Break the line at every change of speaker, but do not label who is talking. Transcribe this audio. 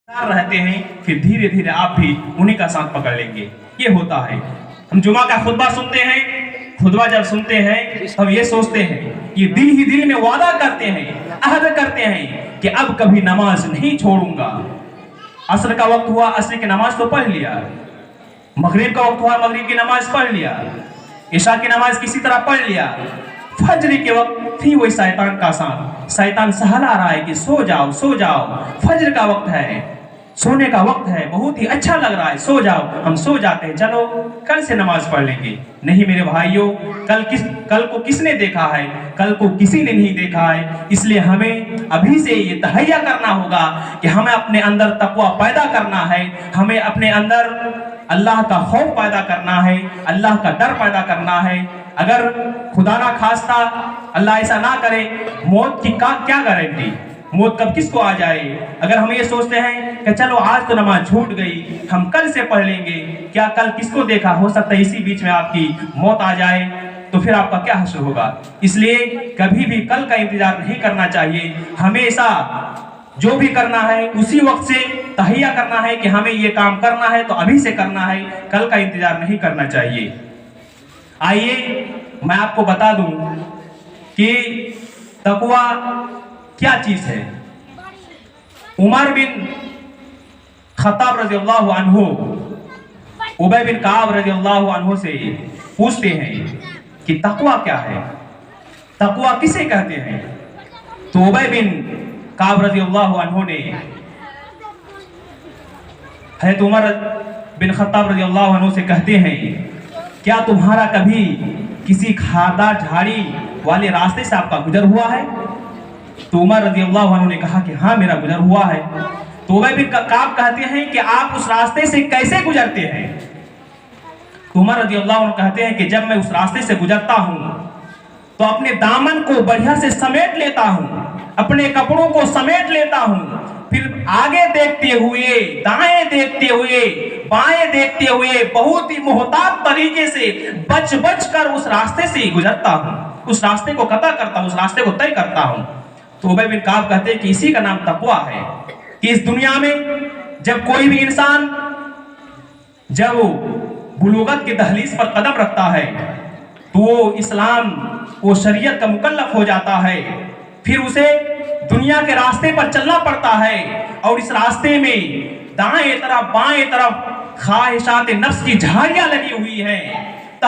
रहते हैं, फिर धीरे धीरे आप भी उन्हीं का साथ पकड़ लेंगे। ये होता है। हम जुमा का खुतबा सुनते हैं, खुतबा जब सुनते हैं तब ये सोचते हैं, ये दिल ही दिल में वादा करते हैं, अहद करते हैं कि अब कभी नमाज नहीं छोड़ूंगा। असर का वक्त हुआ, असर की नमाज तो पढ़ लिया, मगरिब का वक्त हुआ, मगरिब की नमाज पढ़ लिया, इशा की नमाज किसी तरह पढ़ लिया, फजर के वक्त फिर वही शैतान का साथ, शैतान सहला रहा है कि सो जाओ सो जाओ, फजर का वक्त है, सोने का वक्त है, बहुत ही अच्छा लग रहा है, सो जाओ। हम सो जाते हैं, चलो कल से नमाज पढ़ लेंगे। नहीं मेरे भाइयों, कल को किसने देखा है? कल को किसी ने नहीं देखा है। इसलिए हमें अभी से ये तहैया करना होगा कि हमें अपने अंदर तकवा पैदा करना है, हमें अपने अंदर अल्लाह का खौफ पैदा करना है, अल्लाह का डर पैदा करना है। अगर खुदा ना खास्ता अल्लाह ऐसा ना करे, मौत की क्या गारंटी, मौत कब किसको आ जाए। अगर हम ये सोचते हैं कि चलो आज तो नमाज छूट गई, हम कल से पढ़ लेंगे, क्या कल किसको देखा, हो सकता है इसी बीच में आपकी मौत आ जाए, तो फिर आपका क्या हश्र होगा। इसलिए कभी भी कल का इंतजार नहीं करना चाहिए। हमेशा जो भी करना है उसी वक्त से तहैया करना है कि हमें ये काम करना है तो अभी से करना है, कल का इंतजार नहीं करना चाहिए। आइए मैं आपको बता दूं कि तकवा क्या चीज है। उमर बिन खत्ताब रज़ियल्लाहु अन्हु उबय बिन काब रज़ियल्लाहु अन्हु से पूछते हैं कि तकवा क्या है, तकवा किसे कहते हैं। तो उबय बिन काब रज़ियल्लाहु अन्हु ने हज़रत उमर बिन खत्ताब रज़ियल्लाहु अन्हु से कहते हैं, क्या तुम्हारा कभी किसी खारदार झाड़ी वाले रास्ते से आपका गुजर हुआ है? तो उमर रज़ियल्लाहु अन्हु ने कहा कि हाँ मेरा गुजर हुआ है। तो उबय बिन काब कहते हैं कि आप उस रास्ते से कैसे गुजरते हैं? तो उमर रज़ियल्लाहु अन्हु कहते हैं कि जब मैं उस रास्ते से गुजरता हूं तो अपने दामन को बढ़िया से समेट लेता हूं, अपने कपड़ों को समेट लेता हूं, फिर आगे देखते हुए, दाएं देखते हुए, बाएं देखते हुए बहुत ही मोहतात तरीके से बच बच कर उस रास्ते से गुजरता हूं, उस रास्ते को कतई करता हूं, उस रास्ते को तय करता हूं। तो उबय बिन काब कहते हैं कि इसी का नाम तकवा है कि इस दुनिया में जब कोई भी इंसान जब वो बुलूगत की दहलीज पर कदम रखता है तो वो इस्लाम, वो शरीयत का मुकल्लफ हो जाता है, फिर उसे दुनिया के रास्ते पर चलना पड़ता है और इस रास्ते में दाएं तरफ बाएं तरफ ख्वाहिशात नफ्स की झाड़ियां लगी हुई हैं।